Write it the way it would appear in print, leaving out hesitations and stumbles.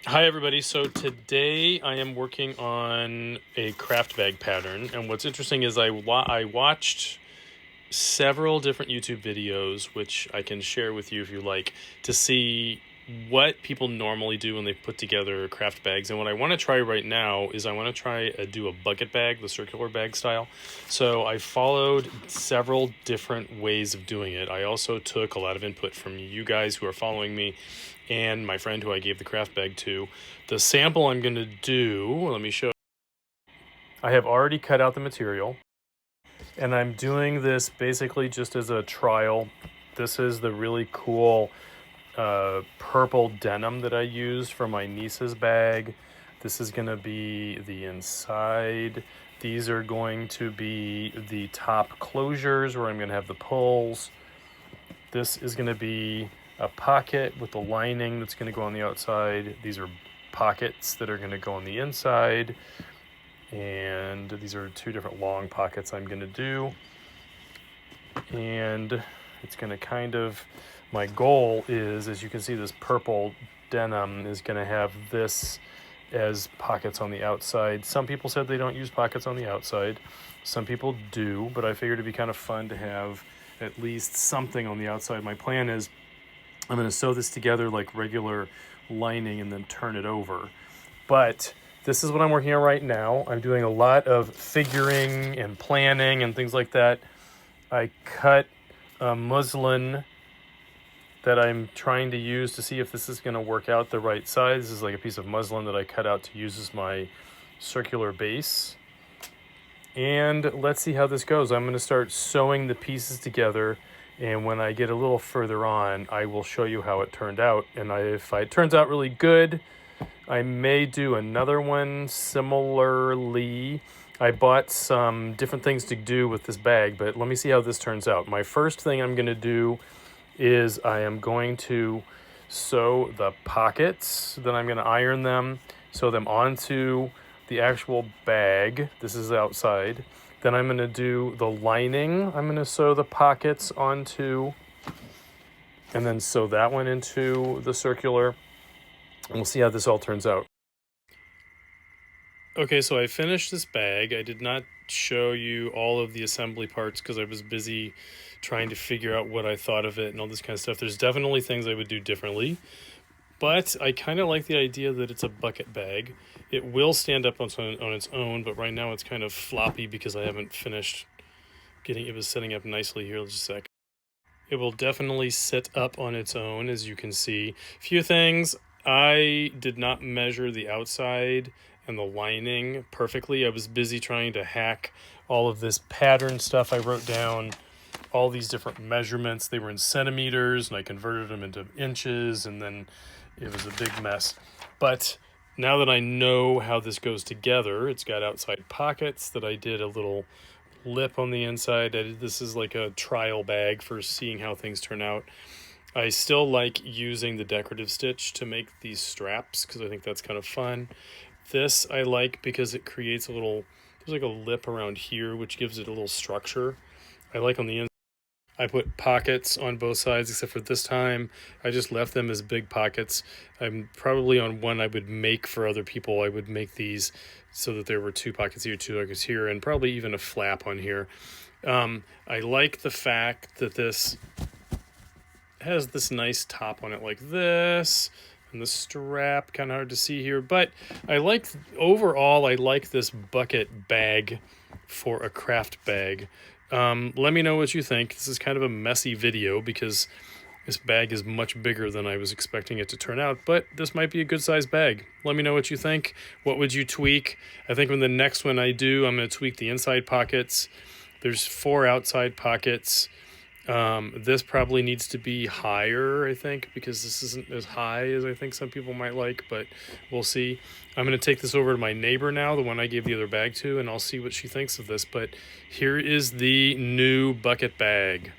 Hi everybody. So today I am working on a craft bag pattern, and what's interesting is I watched several different YouTube videos, which I can share with you if you like, to see what people normally do when they put together craft bags. And what I want to try right now is I want to try do a bucket bag, the circular bag style. So I followed several different ways of doing it. I also took a lot of input from you guys who are following me and my friend who I gave the craft bag to. The sample I'm going to do, let me show. I have already cut out the material, and I'm doing this basically just as a trial. This is the really cool purple denim that I used for my niece's bag. This is going to be the inside. These are going to be the top closures where I'm going to have the pulls. This is going to be a pocket with the lining that's going to go on the outside. These are pockets that are going to go on the inside. And these are two different long pockets I'm going to do. And it's going to kind of, my goal is, as you can see, this purple denim is going to have this as pockets on the outside. Some people said they don't use pockets on the outside. Some people do, but I figured it'd be kind of fun to have at least something on the outside. My plan is I'm going to sew this together like regular lining and then turn it over. But this is what I'm working on right now. I'm doing a lot of figuring and planning and things like that. I cut a muslin that I'm trying to use to see if this is going to work out the right size. This is like a piece of muslin that I cut out to use as my circular base. And let's see how this goes. I'm going to start sewing the pieces together, and when I get a little further on, I will show you how it turned out. And if it turns out really good, I may do another one similarly. I bought some different things to do with this bag, but let me see how this turns out. My first thing I'm going to do is I am going to sew the pockets, then I'm going to iron them, sew them onto the actual bag. This is outside. Then I'm going to do the lining. I'm going to sew the pockets onto, and then sew that one into the circular. And we'll see how this all turns out. Okay, so I finished this bag. I did not show you all of the assembly parts because I was busy trying to figure out what I thought of it and all this kind of stuff. There's definitely things I would do differently, but I kind of like the idea that it's a bucket bag. It will stand up on its own, but right now it's kind of floppy because I haven't finished getting it was setting up nicely here. Just a sec. It will definitely sit up on its own, as you can see. Few things. I did not measure the outside and the lining perfectly. I was busy trying to hack all of this pattern stuff. I wrote down all these different measurements. They were in centimeters, and I converted them into inches, and then it was a big mess. But now that I know how this goes together, it's got outside pockets that I did a little lip on the inside. This is like a trial bag for seeing how things turn out. I still like using the decorative stitch to make these straps because I think that's kind of fun. This I like because it creates a little, there's like a lip around here which gives it a little structure. I like on the inside. I put pockets on both sides, except for this time I just left them as big pockets. I'm probably on one I would make for other people. I would make these so that there were two pockets here, two pockets here, and probably even a flap on here. I like the fact that this has this nice top on it like this, and the strap kind of hard to see here, but overall I like this bucket bag for a craft bag. Let me know what you think. This is kind of a messy video because this bag is much bigger than I was expecting it to turn out, but this might be a good sized bag. Let me know what you think. What would you tweak? I think when the next one I do, I'm going to tweak the inside pockets. There's 4 outside pockets. This probably needs to be higher, I think, because this isn't as high as I think some people might like, but we'll see. I'm going to take this over to my neighbor now, the one I gave the other bag to, and I'll see what she thinks of this. But here is the new bucket bag.